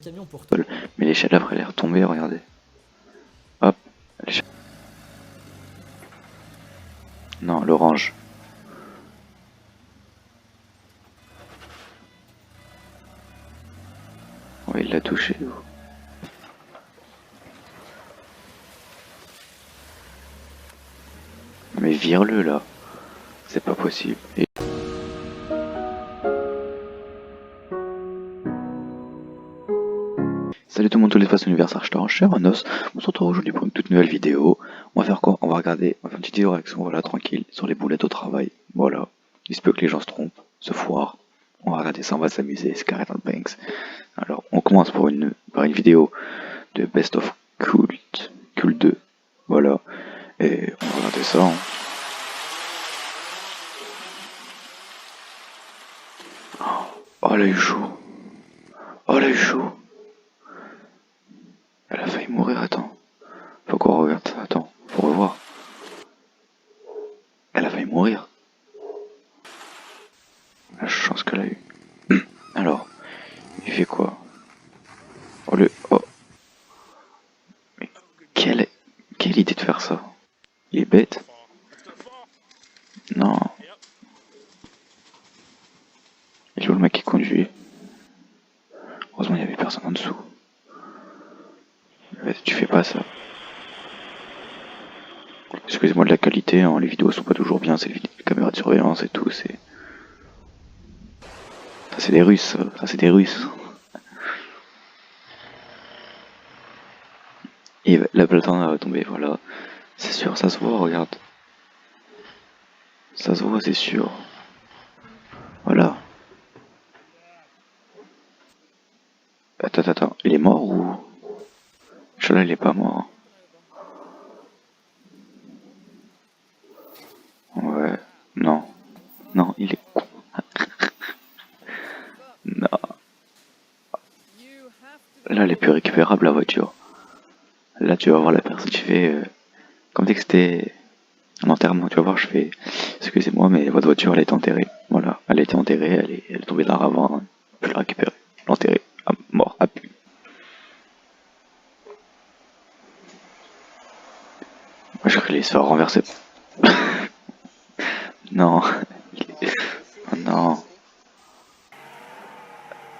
Camion pour Mais l'échelle après elle est retombée, regardez. Hop, l'échelle. Non, l'orange. Oui, il l'a touché. Mais vire-le là. C'est pas possible. Salut tout le monde, tous les façons anniversaire, je t'arrange cher, Manos. On se retrouve aujourd'hui pour une toute nouvelle vidéo. On va faire quoi? On va faire une petite vidéo réaction, voilà, tranquille, sur les boulettes au travail. Voilà. Il se peut que les gens se trompent, se foirent. On va regarder ça, on va s'amuser, c'est Carrot Banks. Alors, on commence par une vidéo de Best of Cult 2. Voilà. Et on va regarder ça. Hein. Oh, elle a eu chaud. Oh, elle a eu chaud. Elle a failli mourir, attends. Faut qu'on regarde ça, attends. Faut revoir. Elle a failli mourir. La chance qu'elle a eu. Alors, il fait quoi? Oh le... Oh. Mais quelle idée de faire ça? Il est bête. Non. Il est où le mec qui conduit? Heureusement il y avait personne en dessous. Mais tu fais pas ça. Excusez-moi de la qualité, hein, les vidéos sont pas toujours bien, c'est les caméras de surveillance et tout, c'est... Ça c'est des Russes, ça c'est des Russes. Et la platine va tomber, voilà. C'est sûr, ça se voit, regarde. Ça se voit, c'est sûr. Voilà. Attends, il est mort ou... Inch'Allah, il est pas mort. Ouais. Non. Non, il est con. Non. Là, elle est plus récupérable, la voiture. Là, tu vas voir la personne, tu fais... comme dès que c'était un enterrement, tu vas voir, je fais... Excusez-moi, mais votre voiture, elle est enterrée. Voilà. Elle a été enterrée, elle est tombée dans un ravin. Hein. Je peux la récupérer. L'enterrer. Ah, mort. Ah, pu. Moi, je vais se faire renverser. Non. Oh, non.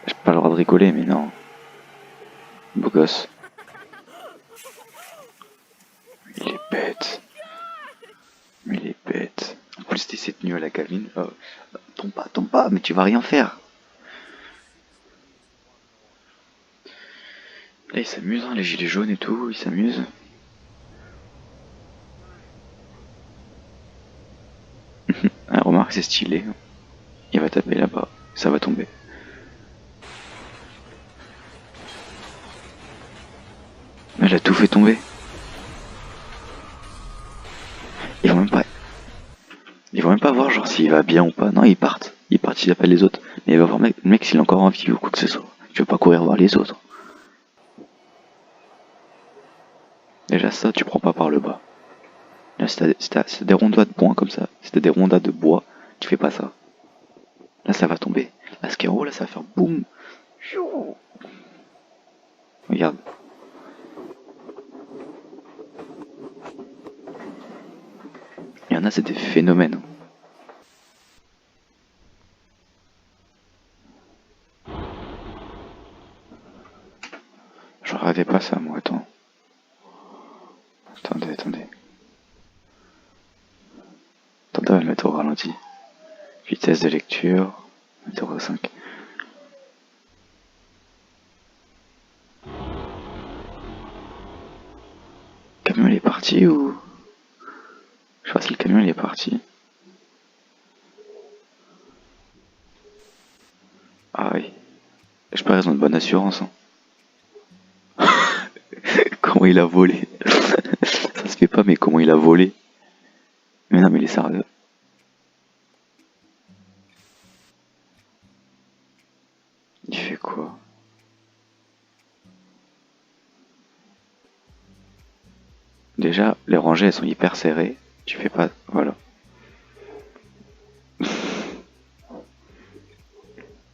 J'ai pas le droit de rigoler, mais non. Beau gosse. Il est bête. Mais il est bête. En plus, t'es cette nuit à la cabine. Tombe pas, mais tu vas rien faire. Là, ils s'amusent, hein, les gilets jaunes et tout, ils s'amusent. Ah, remarque, c'est stylé. Il va taper là-bas, ça va tomber. Mais elle a tout fait tomber. Ils vont même pas... Ils vont même pas voir genre s'il va bien ou pas. Non, ils partent. Ils partent, ils appellent les autres. Mais il va voir le mec s'il est encore en vie ou quoi que ce soit. Tu veux pas courir voir les autres. Déjà ça, tu prends pas par le bas. Là, c'est des rondas de poing comme ça. C'est des rondas de bois. Tu fais pas ça. Là, ça va tomber. La Skero, là, ça va faire boum. Regarde. Il y en a, c'est des phénomènes. Je regardais pas ça, moi, attends. Attendez. Attendez, on va le mettre au ralenti. Vitesse de lecture, 0,5. Le camion il est parti ou... Je sais pas si le camion il est parti. Ah oui. Je pas raison de bonne assurance. Hein. Comment il a volé. Ça se fait pas mais comment il a volé. Mais non mais il est sérieux. Il fait quoi? Déjà, les rangées elles sont hyper serrées. Tu fais pas... Voilà.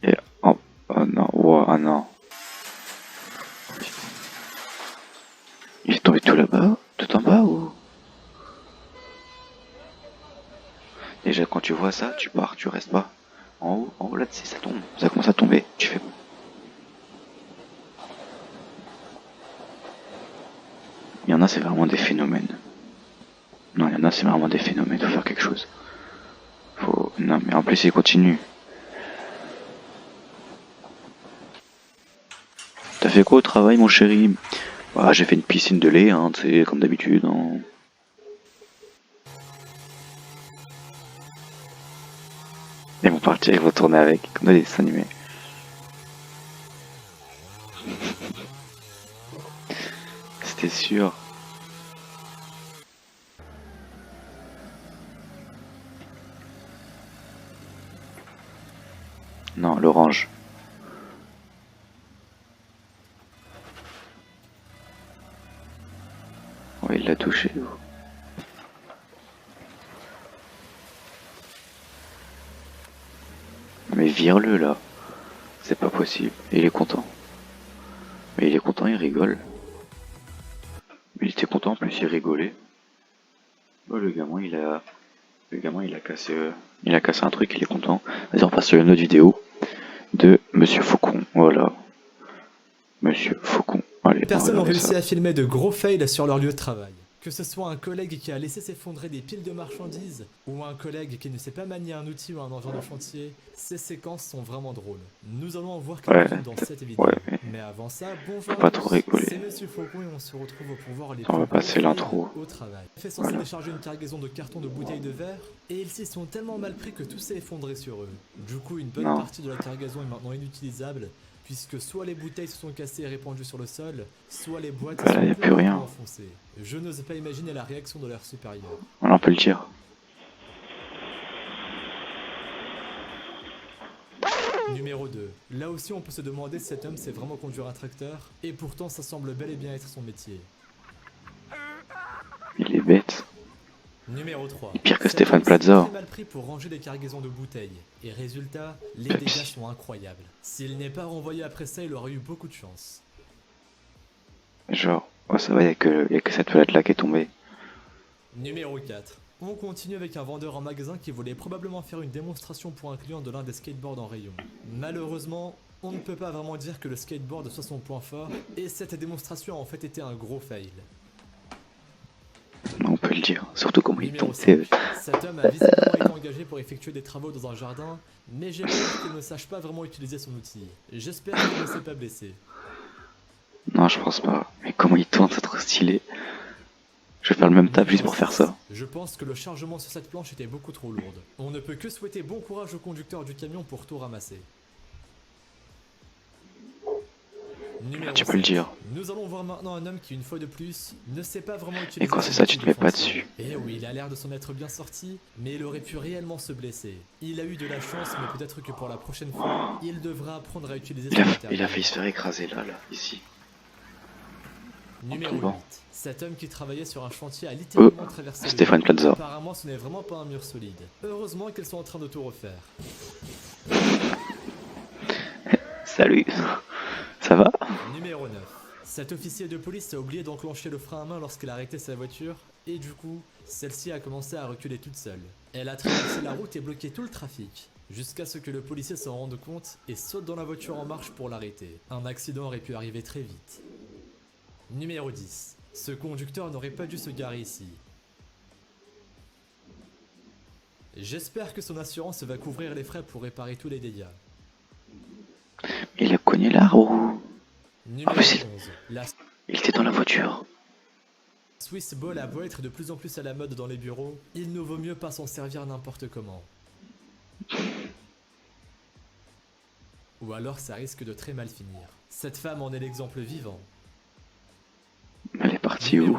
Et... Oh, oh non, oh, oh non. tout là-bas? Tout en bas ou? Déjà, quand tu vois ça, tu pars, tu restes pas. En haut là, tu sais, ça tombe. Ça commence à tomber. Tu fais. Il y en a, c'est vraiment des phénomènes. Non, il y en a, c'est vraiment des phénomènes. Faut faire quelque chose. Faut. Non, mais en plus, il continue. T'as fait quoi au travail, mon chéri? Ah, j'ai fait une piscine de lait, hein, tu sais, comme d'habitude. Hein. Ils vont partir, ils vont tourner avec, comme dans les dessins animés. C'était sûr. Non, l'orange. Ouais, il l'a touché. Mais vire-le là. C'est pas possible. Et il est content. Mais il est content, il rigole. Mais il était content en plus, il rigolait. Oh, le gamin, il a cassé un truc, il est content. Vas-y, on passe sur une autre vidéo de Monsieur Faucon. Voilà. Monsieur Faucon. Allez, Les personnes ont réussi à filmer de gros fails sur leur lieu de travail. Que ce soit un collègue qui a laissé s'effondrer des piles de marchandises, ou un collègue qui ne sait pas manier un outil ou un engin de chantier, ces séquences sont vraiment drôles. Nous allons en voir quelques-unes dans cette vidéo. Ouais, mais avant ça, bonjour pas à trop tous, rigoler. c'est Monsieur Faucon et on se retrouve pour voir les On va passer l'intro. au travail. Il fait censé décharger une cargaison de cartons de bouteilles de verre, et ils s'y sont tellement mal pris que tout s'est effondré sur eux. Du coup, une bonne partie de la cargaison est maintenant inutilisable, puisque soit les bouteilles se sont cassées et répandues sur le sol, soit les boîtes sont complètement enfoncées. Je n'ose pas imaginer la réaction de leurs supérieurs. On peut le dire. Numéro 2. Là aussi on peut se demander si cet homme sait vraiment conduire un tracteur, et pourtant ça semble bel et bien être son métier. Il est bête. Numéro 3. Il est pire que Stéphane Plaza. Très mal pris pour ranger des cargaisons de bouteilles. Et résultat, les dégâts sont incroyables. S'il n'est pas renvoyé après ça, il aurait eu beaucoup de chance. Genre, oh ça va, y a que cette toilette là qui est tombée. Numéro 4. On continue avec un vendeur en magasin qui voulait probablement faire une démonstration pour un client de l'un des skateboards en rayon. Malheureusement, on ne peut pas vraiment dire que le skateboard soit son point fort, et cette démonstration a en fait été un gros fail. On peut le dire, surtout comment il tombe. Cet homme a visiblement été engagé pour effectuer des travaux dans un jardin, mais j'ai peur qu'il ne sache pas vraiment utiliser son outil. J'espère qu'il ne s'est pas blessé. Non, je pense pas. Mais comment il tourne, c'est trop stylé. Je vais faire le même taf juste pour faire ça. Je pense que le chargement sur cette planche était beaucoup trop lourde. On ne peut que souhaiter bon courage au conducteur du camion pour tout ramasser. Tu peux le dire. Nous allons voir maintenant un homme qui, une fois de plus, ne sait pas vraiment utiliser. Et quand c'est ça, tu te mets pas dessus. Et oui, il a l'air de s'en être bien sorti, mais il aurait pu réellement se blesser. Il a eu de la chance, mais peut-être que pour la prochaine fois, il devra apprendre à utiliser son matériel. Il a failli se faire écraser là, ici. Numéro 8. Cet homme qui travaillait sur un chantier a littéralement traversé Stéphane Plaza. Apparemment, ce n'est vraiment pas un mur solide. Heureusement qu'ils sont en train de tout refaire. Salut. Ça va? Numéro 9. Cet officier de police a oublié d'enclencher le frein à main lorsqu'il a arrêté sa voiture, et du coup, celle-ci a commencé à reculer toute seule. Elle a traversé la route et bloqué tout le trafic, jusqu'à ce que le policier s'en rende compte et saute dans la voiture en marche pour l'arrêter. Un accident aurait pu arriver très vite. Numéro 10. Ce conducteur n'aurait pas dû se garer ici. J'espère que son assurance va couvrir les frais pour réparer tous les dégâts. Il a cogné la roue. Numéro 11. Il était dans la voiture. Swiss Ball a beau être de plus en plus à la mode dans les bureaux, il ne vaut mieux pas s'en servir n'importe comment. Ou alors ça risque de très mal finir. Cette femme en est l'exemple vivant. Elle est partie où?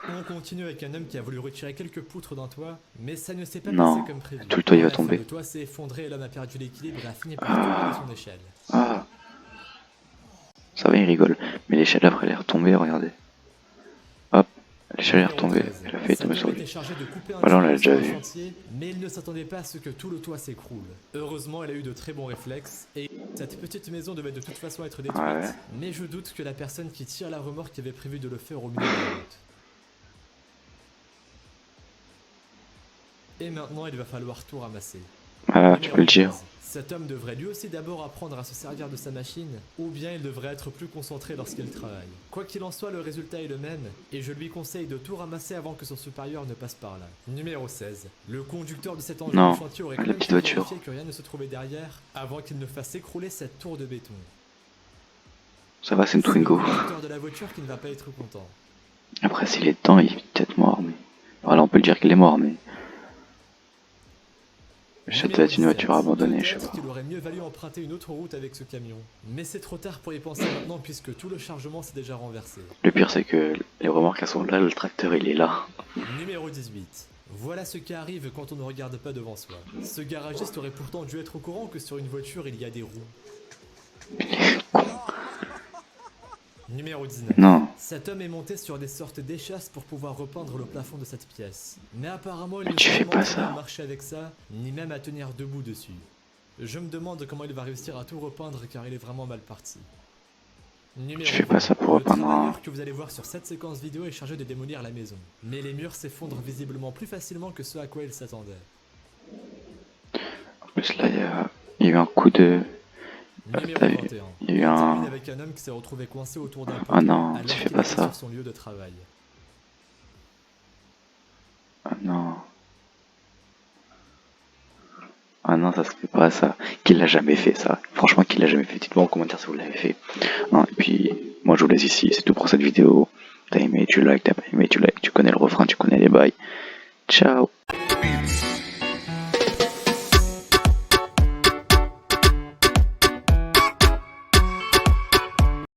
On continue avec un homme qui a voulu retirer quelques poutres d'un toit, mais ça ne s'est pas passé comme prévu. Tout le toit il va tomber. Le toit s'est effondré et l'homme a perdu l'équilibre et a fini par tomber de son échelle. Ah. Ça va, il rigole. Mais l'échelle après elle est retombée, regardez. Hop, l'échelle est retombée. Elle a fait tomber sur lui. Voilà, on l'a déjà vu. Mais il ne s'attendait pas à ce que tout le toit s'écroule. Heureusement, elle a eu de très bons réflexes et cette petite maison devait de toute façon être détruite. Mais je doute que la personne qui tire la remorque avait prévu de le faire au milieu de la route. Et maintenant, il va falloir tout ramasser. Voilà, tu peux le dire. 15. Cet homme devrait lui aussi d'abord apprendre à se servir de sa machine, ou bien il devrait être plus concentré lorsqu'il travaille. Quoi qu'il en soit, le résultat est le même, et je lui conseille de tout ramasser avant que son supérieur ne passe par là. Numéro 16. Le conducteur de cet engin Non, de chantier aurait la quand même petite pu voiture. vérifier que rien ne se trouvait derrière, avant qu'il ne fasse écrouler cette tour de béton. Ça va, c'est une C'est le Twingo. conducteur de la voiture qui ne va pas être content. Après, s'il est dedans, il est peut-être mort, mais... Voilà, on peut le dire qu'il est mort, mais... Ça doit être une voiture abandonnée, je sais Peut-être pas. qu'il aurait mieux valu emprunter une autre route avec ce camion. Mais c'est trop tard pour y penser maintenant puisque tout le chargement s'est déjà renversé. Le pire, c'est que les remorques, elles sont là, le tracteur, il est là. Numéro 18. Voilà ce qui arrive quand on ne regarde pas devant soi. Ce garagiste aurait pourtant dû être au courant que sur une voiture il y a des roues. Numéro 19. Non, Cet homme est monté sur des sortes d'échasses pour pouvoir repeindre le plafond de cette pièce. Mais apparemment il Mais ne tu sait fais vraiment pas pas ça. marcher avec ça, ni même à tenir debout dessus. Je me demande comment il va réussir à tout repeindre car il est vraiment mal parti. Numéro tu fais pas ça pour 20. repeindre Le un... travailleur que vous allez voir sur cette séquence vidéo est chargé de démolir la maison. Mais les murs s'effondrent visiblement plus facilement que ce à quoi il s'attendait. En plus, là, il y a eu un coup de... Numéro t'as vu, 21. il y a eu On termine un... avec un homme qui s'est retrouvé coincé autour d'un Ah poteau non, alors tu fais qu'il pas était ça. sur son lieu de travail. Ah non. Ah non, ça se fait pas, ça. Qui l'a jamais fait, ça? Franchement, qui l'a jamais fait? Dites-moi en commentaire si vous l'avez fait. Non, et puis, moi, je vous laisse ici. C'est tout pour cette vidéo. T'as aimé, tu likes. T'as pas aimé, tu likes. Tu connais le refrain, tu connais les bails. Ciao. Beats.